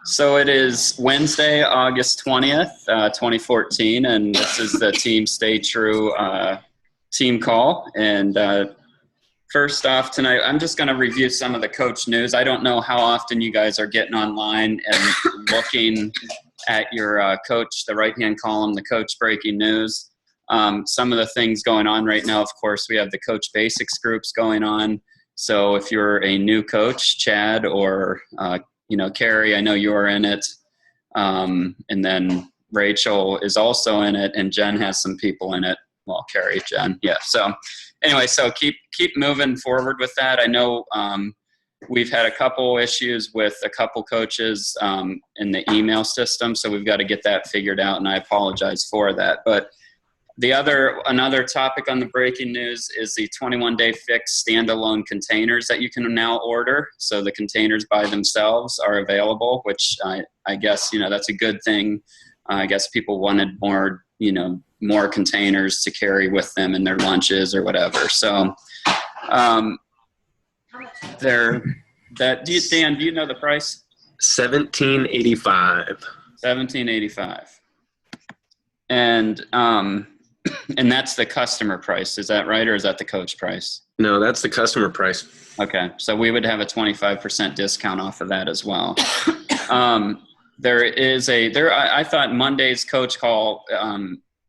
So it is Wednesday, August 20th, 2014, and this is the Team Stay True team call. And first off tonight, I'm just going to review some of the coach news. I don't know how often you guys are getting online and looking at your coach, the right-hand column, the coach breaking news. Some of the things going on right now, of course, we have the Coach Basics groups going on. So if you're a new coach, Chad or Carrie, I know you're in it. And then Rachel is also in it, and Jen has some people in it. Well, Carrie, Jen, yeah. So anyway, so keep moving forward with that. I know we've had a couple issues with a couple coaches in the email system, so we've got to get that figured out, and I apologize for that. But another topic on the breaking news is the 21-day fix standalone containers that you can now order. So the containers by themselves are available, which I guess, that's a good thing. I guess people wanted more containers to carry with them in their lunches or whatever. So Dan, do you know the price? $17.85. $17.85. And that's the customer price. Is that right? Or is that the coach price? No, that's the customer price. Okay. So we would have a 25% discount off of that as well. I thought Monday's coach call,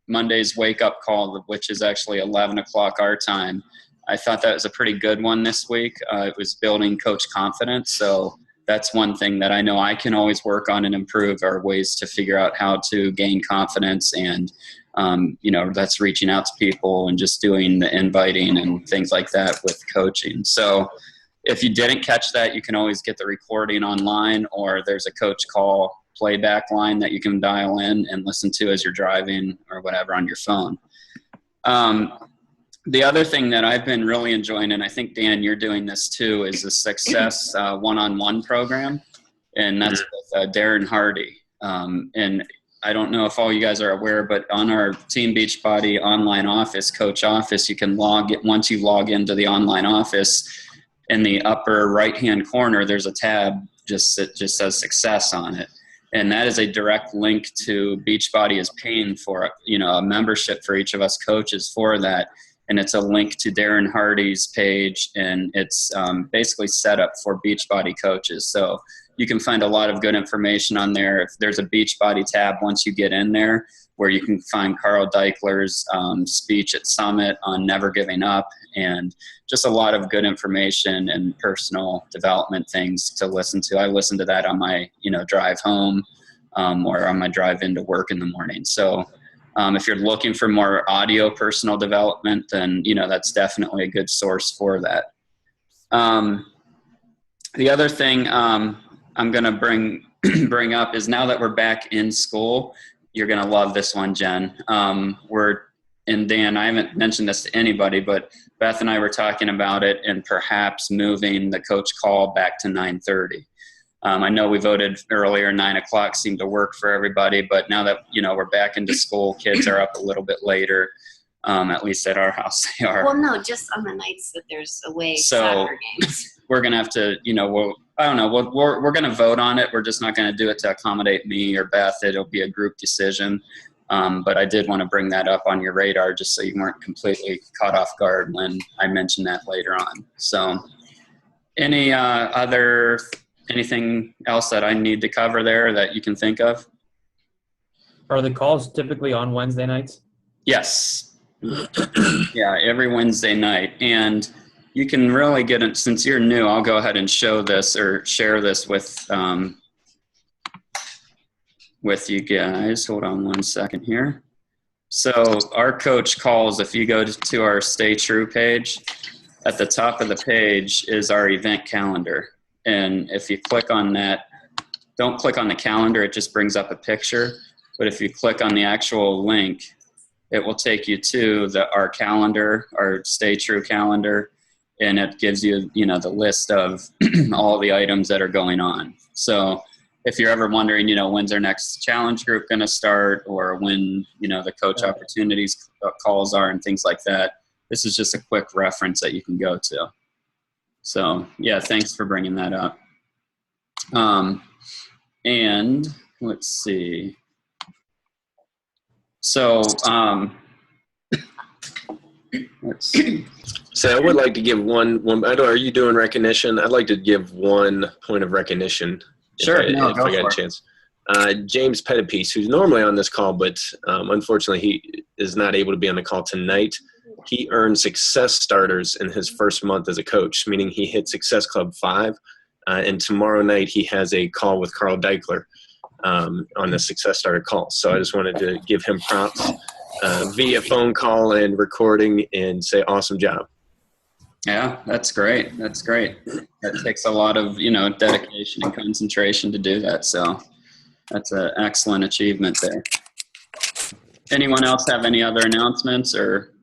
Monday's wake up call, which is actually 11 o'clock our time. I thought that was a pretty good one this week. It was building coach confidence. So that's one thing that I know I can always work on and improve, are ways to figure out how to gain confidence. And, that's reaching out to people and just doing the inviting and things like that with coaching. So if you didn't catch that, you can always get the recording online, or there's a coach call playback line that you can dial in and listen to as you're driving or whatever on your phone. The other thing that I've been really enjoying, and I think, Dan, you're doing this too, is the Success one-on-one program. And that's with Darren Hardy. And I don't know if all you guys are aware, but on our Team Beachbody online office, coach office, you can once you log into the online office, in the upper right-hand corner, there's a tab that just says Success on it. And that is a direct link to Beachbody is paying for, a membership for each of us coaches for that. And it's a link to Darren Hardy's page, and it's basically set up for Beachbody coaches. So you can find a lot of good information on there. If there's a Beachbody tab once you get in there, where you can find Carl Deichler's speech at Summit on never giving up, and just a lot of good information and personal development things to listen to. I listen to that on my drive home or on my drive into work in the morning. So if you're looking for more audio personal development, then that's definitely a good source for that. The other thing I'm going to bring up is, now that we're back in school, you're going to love this one, Jen. And Dan, I haven't mentioned this to anybody, but Beth and I were talking about it, and perhaps moving the coach call back to 9:30. I know we voted earlier, 9 o'clock seemed to work for everybody, but now that, we're back into school, kids are up a little bit later, at least at our house they are. Well, no, just on the nights that there's away soccer games. We're going to have to, I don't know, we're going to vote on it. We're just not going to do it to accommodate me or Beth. It'll be a group decision. But I did want to bring that up on your radar, just so you weren't completely caught off guard when I mentioned that later on. So anything else that I need to cover there that you can think of? Are the calls typically on Wednesday nights? Yes. Yeah, every Wednesday night. And you can really get it, since you're new, I'll go ahead and show this or share this with you guys. Hold on one second here. So our coach calls, if you go to our Stay True page, at the top of the page is our event calendar. And if you click on that, don't click on the calendar, it just brings up a picture. But if you click on the actual link, it will take you to our calendar, our Stay True calendar, and it gives you, the list of all the items that are going on. So if you're ever wondering, when's our next challenge group going to start, or when, the coach opportunities calls are and things like that, this is just a quick reference that you can go to. So yeah, thanks for bringing that up. And let's see. So, let's see. So I would like to give one. I don't. Are you doing recognition? I'd like to give one point of recognition. Sure. If I got a chance. James Pettipiece, who's normally on this call, but unfortunately he is not able to be on the call tonight. He earned success starters in his first month as a coach, meaning he hit Success Club 5. And tomorrow night he has a call with Carl Deichler on the Success Starter call. So I just wanted to give him props via phone call and recording and say awesome job. Yeah, that's great. That's great. That takes a lot of, dedication and concentration to do that. So that's an excellent achievement there. Anyone else have any other announcements or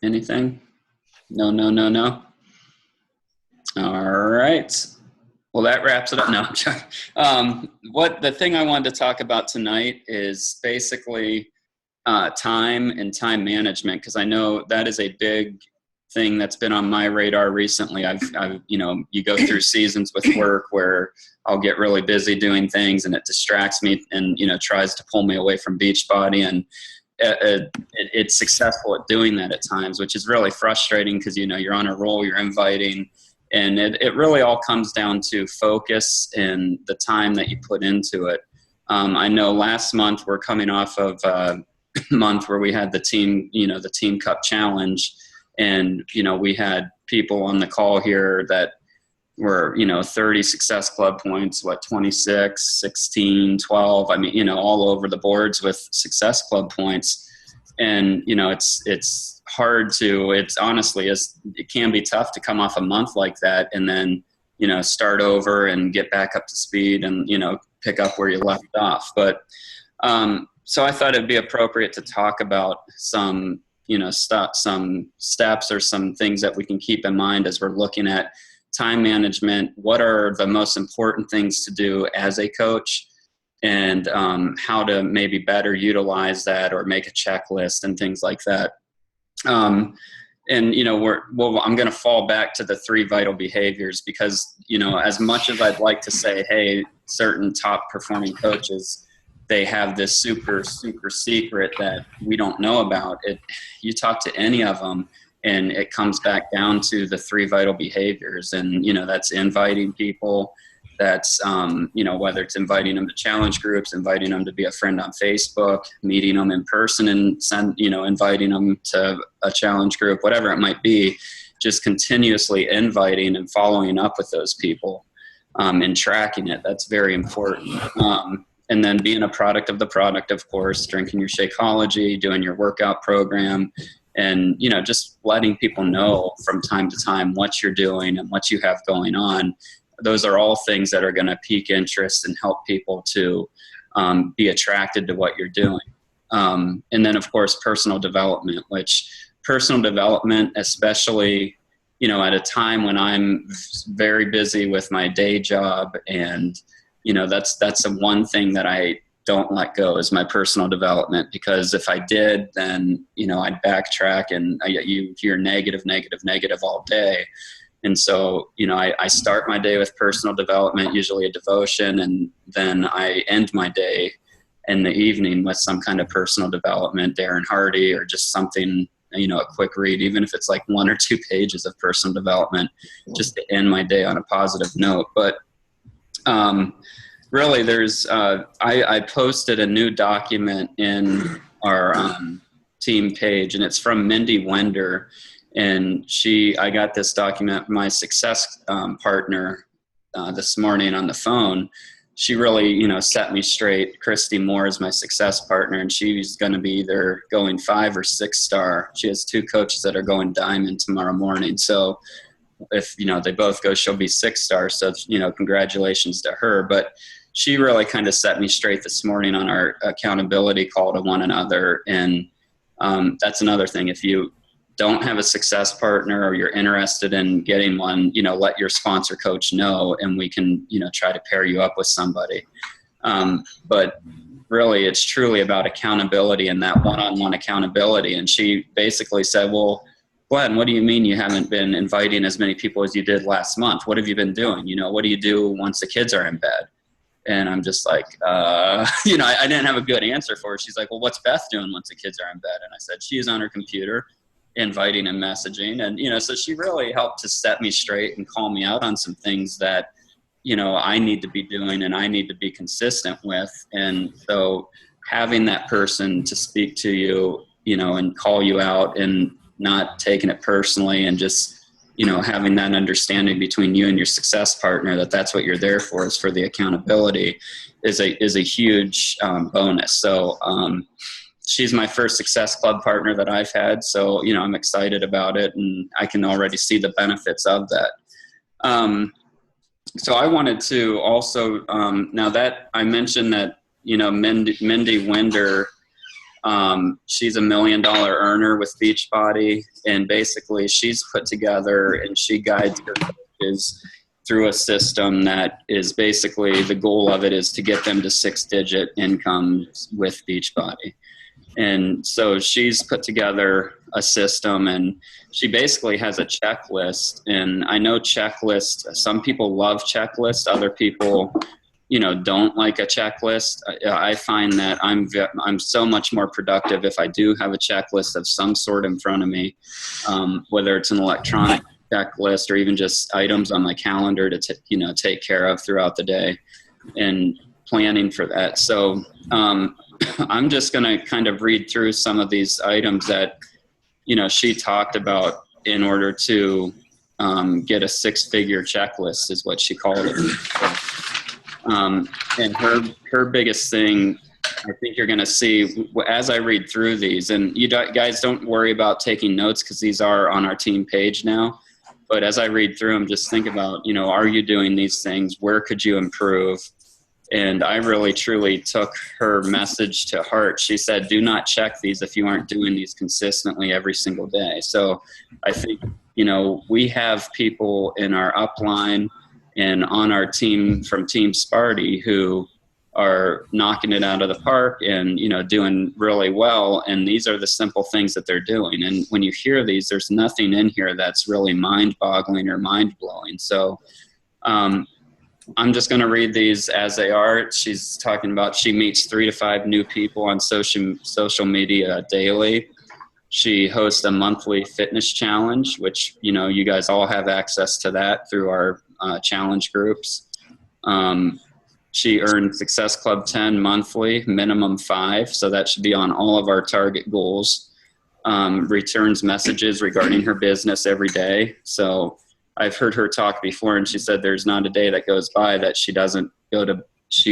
anything? No. All right. Well, that wraps it up. No, I'm sorry. The thing I wanted to talk about tonight is basically time and time management, because I know that is a big thing that's been on my radar recently. I've you go through seasons with work where I'll get really busy doing things and it distracts me and, tries to pull me away from Beachbody, and it's successful at doing that at times, which is really frustrating because, you're on a roll, you're inviting, and it really all comes down to focus and the time that you put into it. I know last month we're coming off of a month where we had the team cup challenge, and, we had people on the call here that were, 30 Success Club points, 26, 16, 12. I mean, all over the boards with Success Club points. And, it's hard to, it can be tough to come off a month like that and then, start over and get back up to speed and, pick up where you left off. But, so I thought it'd be appropriate to talk about some steps or some things that we can keep in mind as we're looking at time management. What are the most important things to do as a coach, and how to maybe better utilize that or make a checklist and things like that. I'm going to fall back to the 3 vital behaviors because, as much as I'd like to say, hey, certain top performing coaches, they have this super, super secret that we don't know about. You talk to any of them and it comes back down to the 3 vital behaviors. And, that's inviting people. That's, whether it's inviting them to challenge groups, inviting them to be a friend on Facebook, meeting them in person and inviting them to a challenge group, whatever it might be, just continuously inviting and following up with those people and tracking it. That's very important. And then being a product of the product, of course, drinking your Shakeology, doing your workout program, and, just letting people know from time to time what you're doing and what you have going on. Those are all things that are going to pique interest and help people to be attracted to what you're doing. And then, of course, personal development, especially, at a time when I'm very busy with my day job, and, that's the one thing that I don't let go is my personal development, because if I did, then, I'd backtrack and you hear negative all day. And so, I start my day with personal development, usually a devotion, and then I end my day in the evening with some kind of personal development, Darren Hardy, or just something, a quick read, even if it's like 1 or 2 pages of personal development, just to end my day on a positive note. But really, there's I posted a new document in our team page, and it's from Mindy Wender. And I got this document, my success partner, this morning on the phone. She really, set me straight. Christy Moore is my success partner, and she's going to be either going 5 or 6 star. She has 2 coaches that are going diamond tomorrow morning. So if, they both go, she'll be 6 star. So, congratulations to her. But she really kind of set me straight this morning on our accountability call to one another. And that's another thing. If you don't have a success partner or you're interested in getting one, let your sponsor coach know, and we can, try to pair you up with somebody. But really, it's truly about accountability and that one-on-one accountability. And she basically said, well, Glenn, what do you mean you haven't been inviting as many people as you did last month? What have you been doing? What do you do once the kids are in bed? And I'm just like, I didn't have a good answer for her. She's like, well, what's Beth doing once the kids are in bed? And I said, she's on her computer inviting and messaging. And, so she really helped to set me straight and call me out on some things that, I need to be doing and I need to be consistent with. And so having that person to speak to you, and call you out and not taking it personally and just, having that understanding between you and your success partner that that's what you're there for, is for the accountability, is a huge bonus. So she's my first Success Club partner that I've had. So, I'm excited about it and I can already see the benefits of that. So I wanted to also, now that I mentioned that, Mindy Winder, she's $1 million earner with Beachbody, and basically she's put together and she guides her coaches through a system that is basically, the goal of it is to get them to 6-digit incomes with Beachbody. And so she's put together a system, and she basically has a checklist. And I know checklists, some people love checklists, other people don't like a checklist. I find that I'm so much more productive if I do have a checklist of some sort in front of me, whether it's an electronic checklist or even just items on my calendar to take care of throughout the day and planning for that. So I'm just going to kind of read through some of these items that she talked about in order to get a 6-figure checklist, is what she called it. And her biggest thing, I think you're going to see as I read through these, and you guys don't worry about taking notes because these are on our team page now. But as I read through them, just think about, are you doing these things? Where could you improve? And I really, truly took her message to heart. She said, do not check these if you aren't doing these consistently every single day. So I think, we have people in our upline and on our team from Team Sparty who are knocking it out of the park and, doing really well. And these are the simple things that they're doing. And when you hear these, there's nothing in here that's really mind-boggling or mind-blowing. So I'm just going to read these as they are. She's talking about she meets 3 to 5 new people on social media daily. She hosts a monthly fitness challenge, which, you guys all have access to that through our challenge groups. She earned Success Club 10 monthly, minimum 5. So that should be on all of our target goals. Returns messages regarding her business every day. So I've heard her talk before, and she said there's not a day that goes by that she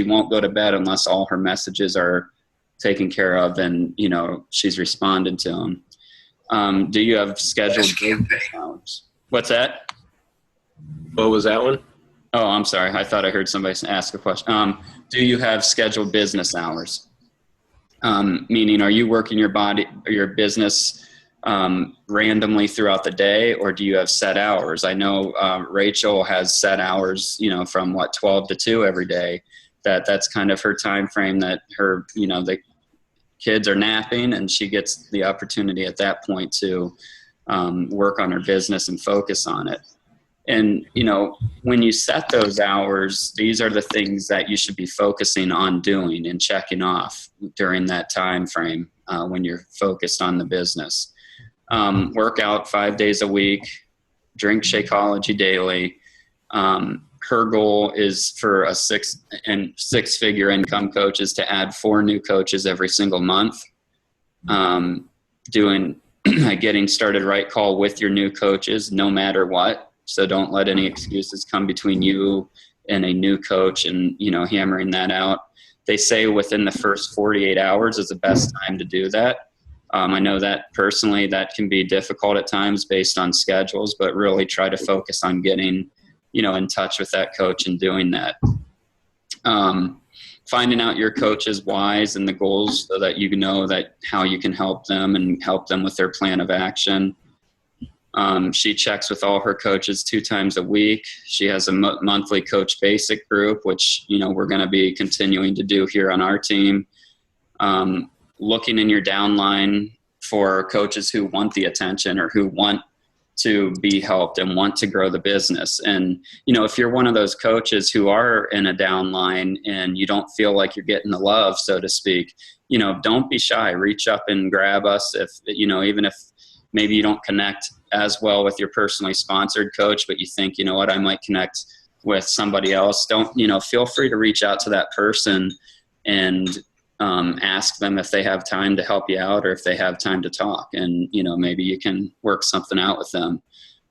won't go to bed unless all her messages are taken care of and, she's responded to them. Do you have scheduled business hours? What's that? What was that one? Oh, I'm sorry. I thought I heard somebody ask a question. Do you have scheduled business hours? Meaning, are you working your business randomly throughout the day, or do you have set hours? I know Rachel has set hours, from 12 to 2 every day. That's kind of her time frame that her, the kids are napping, and she gets the opportunity at that point to work on her business and focus on it. And, when you set those hours, these are the things that you should be focusing on doing and checking off during that time frame when you're focused on the business. Work out 5 days a week, drink Shakeology daily. Her goal is for a 6-figure income coach is to add 4 new coaches every single month. Doing a getting started right call with your new coaches, no matter what. So don't let any excuses come between you and a new coach and, hammering that out. They say within the first 48 hours is the best time to do that. I know that personally that can be difficult at times based on schedules, but really try to focus on getting, in touch with that coach and doing that. Finding out your coach's whys and the goals so that you know that how you can help them and help them with their plan of action. She checks with all her coaches 2 times a week. She has a monthly coach basic group, which, we're going to be continuing to do here on our team. Looking in your downline for coaches who want the attention or who want to be helped and want to grow the business. And, if you're one of those coaches who are in a downline and you don't feel like you're getting the love, so to speak, don't be shy. Reach up and grab us. If, even if maybe you don't connect as well with your personally sponsored coach, but you think, I might connect with somebody else, feel free to reach out to that person and ask them if they have time to help you out or if they have time to talk. And, maybe you can work something out with them.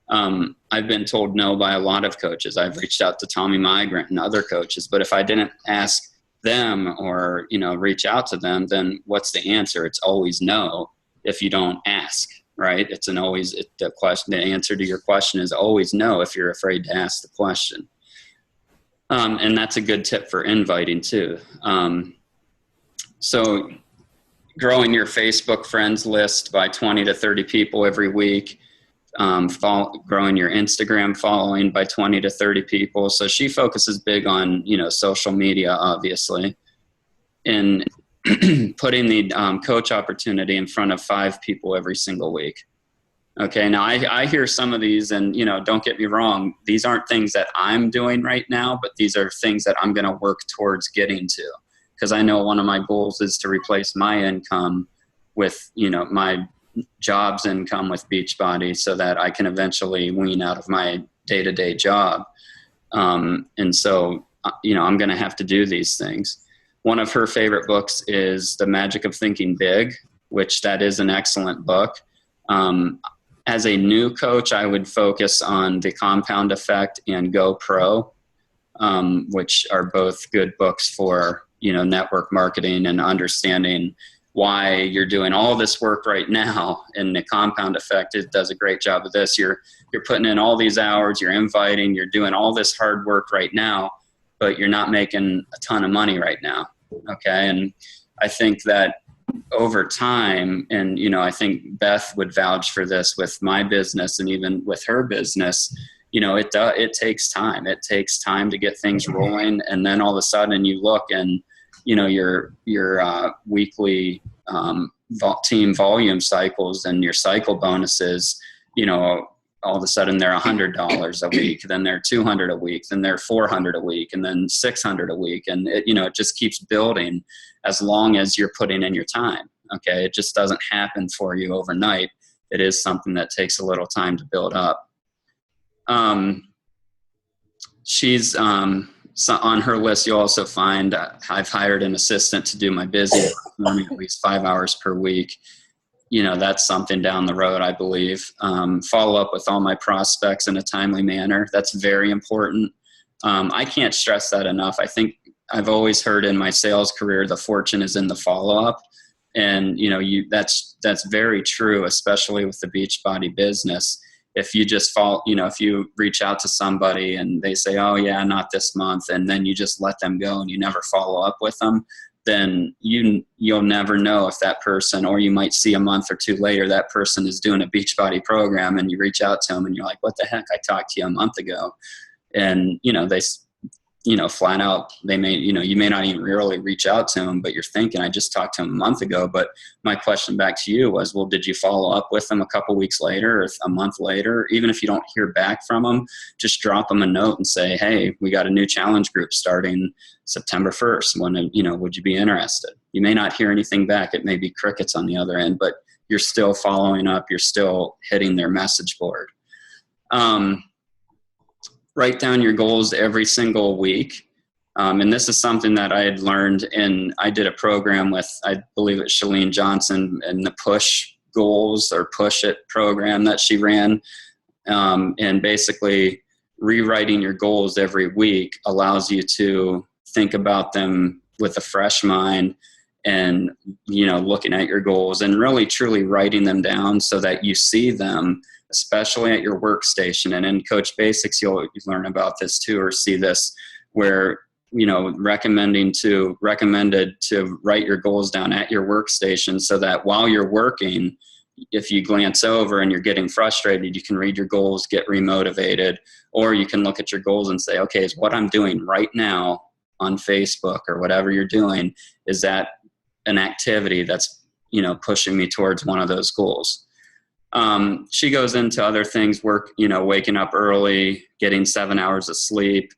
I've been told no by a lot of coaches. I've reached out to Tommy Migrant and other coaches, but if I didn't ask them or, reach out to them, then what's the answer? It's always no if you don't ask, right? The answer to your question is always no if you're afraid to ask the question. And that's a good tip for inviting too. So growing your Facebook friends list by 20 to 30 people every week, growing your Instagram following by 20 to 30 people. So she focuses big on, social media, obviously, and putting the coach opportunity in front of 5 people every single week. Okay. Now I hear some of these and, don't get me wrong. These aren't things that I'm doing right now, but these are things that I'm going to work towards getting to. Because I know one of my goals is to replace my income with, my job's income with Beachbody so that I can eventually wean out of my day-to-day job. And so, I'm going to have to do these things. One of her favorite books is The Magic of Thinking Big, which that is an excellent book. As a new coach, I would focus on The Compound Effect and Go Pro, which are both good books for network marketing and understanding why you're doing all this work right now. And The Compound Effect, it does a great job of this. You're putting in all these hours, you're inviting, you're doing all this hard work right now, but you're not making a ton of money right now. Okay. And I think that over time, and, I think Beth would vouch for this with my business and even with her business, it takes time. It takes time to get things rolling. And then all of a sudden you look and, your weekly team volume cycles and your cycle bonuses, all of a sudden they're $100 a week, then they're $200 a week, then they're $400 a week, and then $600 a week. And it just keeps building as long as you're putting in your time. Okay. It just doesn't happen for you overnight. It is something that takes a little time to build up. She's, so on her list, you'll also find I've hired an assistant to do my busy for me at least 5 hours per week. That's something down the road, I believe. Follow up with all my prospects in a timely manner. That's very important. I can't stress that enough. I think I've always heard in my sales career, the fortune is in the follow-up. And, that's very true, especially with the Beachbody business. If you just if you reach out to somebody and they say, oh yeah, not this month, and then you just let them go and you never follow up with them, then you'll never know if that person, or you might see a month or two later, that person is doing a Beachbody program and you reach out to them and you're like, what the heck? I talked to you a month ago. And, they, flat out, they may, you may not even really reach out to them, but you're thinking, I just talked to them a month ago. But my question back to you was, well, did you follow up with them a couple weeks later or a month later? Even if you don't hear back from them, just drop them a note and say, hey, we got a new challenge group starting September 1st. Would you be interested? You may not hear anything back. It may be crickets on the other end, but you're still following up. You're still hitting their message board. Write down your goals every single week. And this is something that I had learned I did a program with, I believe it's Shalene Johnson, and the Push Goals or Push It program that she ran. And basically rewriting your goals every week allows you to think about them with a fresh mind and, looking at your goals and really truly writing them down so that you see them, especially at your workstation. And in Coach Basics, you'll learn about this too, or see this, where, recommended to write your goals down at your workstation so that while you're working, if you glance over and you're getting frustrated, you can read your goals, get remotivated, or you can look at your goals and say, okay, is what I'm doing right now on Facebook or whatever you're doing, is that an activity that's pushing me towards one of those goals. She goes into other things, waking up early, getting 7 hours of sleep,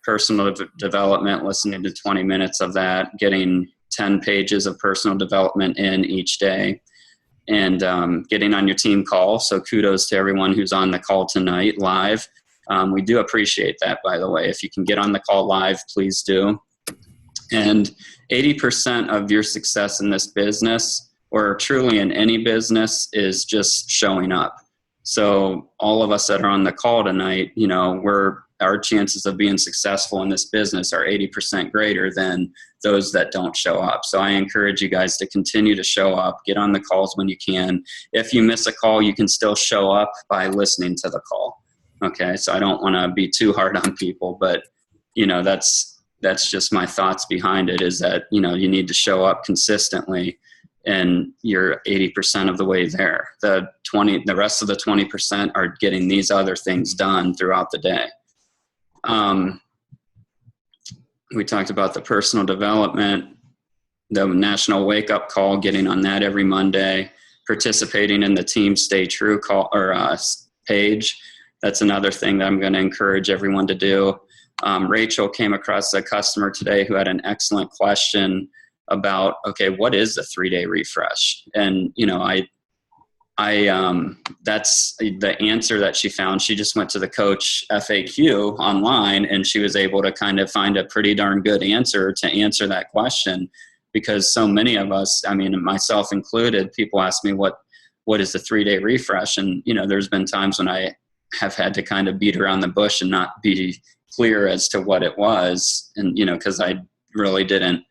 personal development, listening to 20 minutes of that, getting 10 pages of personal development in each day, and getting on your team call. So kudos to everyone who's on the call tonight live. We do appreciate that, by the way. If you can get on the call live, please do. And 80% of your success in this business, or truly in any business, is just showing up. So all of us that are on the call tonight, our chances of being successful in this business are 80% greater than those that don't show up. So I encourage you guys to continue to show up, get on the calls when you can. If you miss a call, you can still show up by listening to the call. Okay, so I don't want to be too hard on people, but that's just my thoughts behind it, is that you need to show up consistently, and you're 80% of the way there. The rest of the 20% are getting these other things done throughout the day. We talked about the personal development, the National Wake Up Call, getting on that every Monday, participating in the Team Stay True call or page. That's another thing that I'm going to encourage everyone to do. Rachel came across a customer today who had an excellent question about, okay, what is a 3-day refresh? And, that's the answer that she found. She just went to the coach FAQ online, and she was able to kind of find a pretty darn good answer to answer that question, because so many of us, myself included, people ask me what is the 3-day refresh? And, there's been times when I have had to kind of beat around the bush and not be clear as to what it was. And, because I really didn't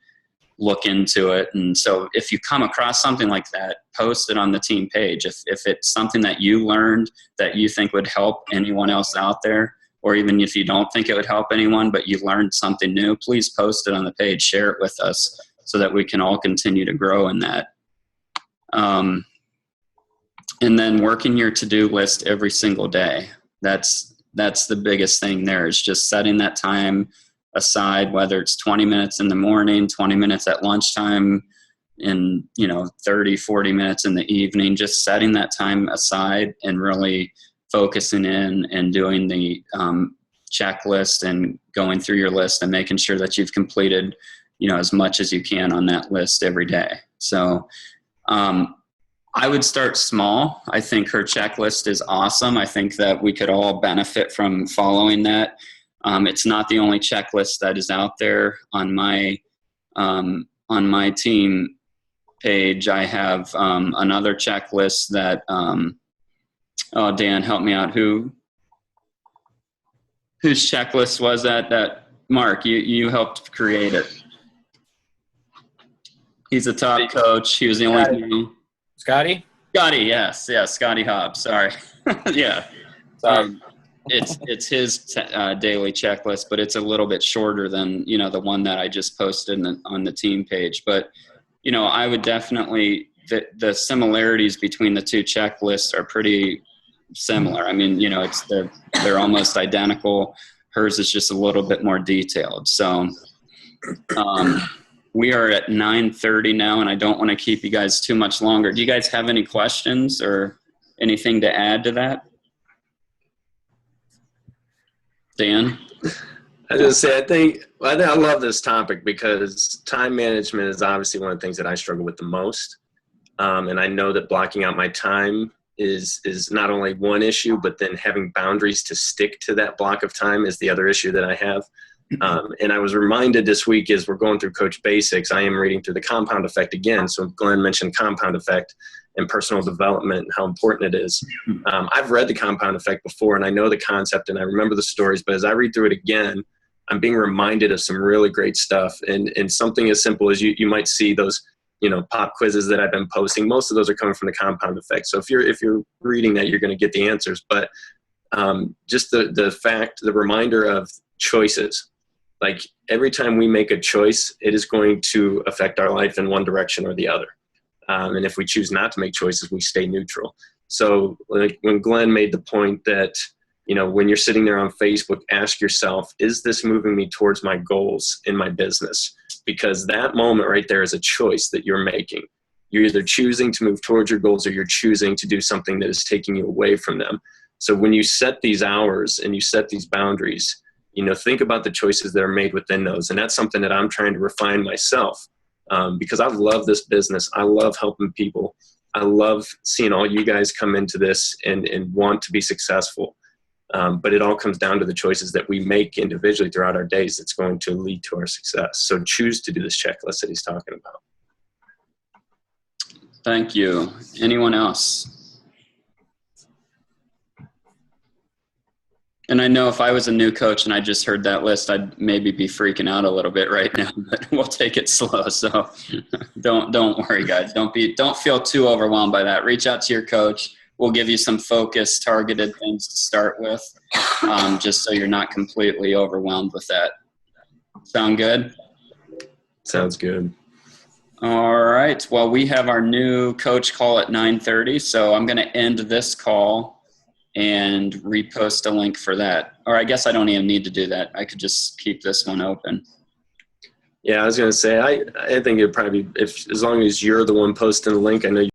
look into it. And so if you come across something like that, post it on the team page. If it's something that you learned that you think would help anyone else out there, or even if you don't think it would help anyone, but you learned something new, please post it on the page, share it with us so that we can all continue to grow in that. And then working your to-do list every single day. That's the biggest thing there, is just setting that time aside, whether it's 20 minutes in the morning, 20 minutes at lunchtime, and 30, 40 minutes in the evening, just setting that time aside and really focusing in and doing the checklist and going through your list and making sure that you've completed as much as you can on that list every day. So I would start small. I think her checklist is awesome. I think that we could all benefit from following that. It's not the only checklist that is out there. On my team page, I have another checklist that Dan, help me out. Whose checklist was that Mark, you helped create it? He's a top coach. He was the only one. Scotty, yes, Scotty Hobbs. Sorry. Yeah. It's his daily checklist, but it's a little bit shorter than, the one that I just posted on the team page. But, I would definitely, the similarities between the two checklists are pretty similar. They're almost identical. Hers is just a little bit more detailed. So we are at 9:30 now, and I don't want to keep you guys too much longer. Do you guys have any questions or anything to add to that? Dan? I was going to say, I think I love this topic because time management is obviously one of the things that I struggle with the most. And I know that blocking out my time is not only one issue, but then having boundaries to stick to that block of time is the other issue that I have. And I was reminded this week as we're going through Coach Basics, I am reading through the compound effect again. So Glenn mentioned compound effect and personal development and how important it is. I've read the compound effect before, and I know the concept and I remember the stories, but as I read through it again, I'm being reminded of some really great stuff. And something as simple as you might see those, pop quizzes that I've been posting. Most of those are coming from the compound effect. So if you're reading that, you're going to get the answers. But just the reminder of choices. Like every time we make a choice, it is going to affect our life in one direction or the other. And if we choose not to make choices, we stay neutral. So like when Glenn made the point that, when you're sitting there on Facebook, ask yourself, is this moving me towards my goals in my business? Because that moment right there is a choice that you're making. You're either choosing to move towards your goals or you're choosing to do something that is taking you away from them. So when you set these hours and you set these boundaries, think about the choices that are made within those. And that's something that I'm trying to refine myself, because I love this business. I love helping people. I love seeing all you guys come into this and want to be successful. But it all comes down to the choices that we make individually throughout our days that's going to lead to our success. So choose to do this checklist that he's talking about. Thank you. Anyone else? And I know if I was a new coach and I just heard that list, I'd maybe be freaking out a little bit right now, but we'll take it slow. So don't worry, guys. Don't feel too overwhelmed by that. Reach out to your coach. We'll give you some focused, targeted things to start with, just so you're not completely overwhelmed with that. Sound good? Sounds good. All right. Well, we have our new coach call at 9:30, so I'm going to end this call and repost a link for that. Or I guess I don't even need to do that. I could just keep this one open. Yeah, I was going to say, I think it'd probably be, as long as you're the one posting the link, I know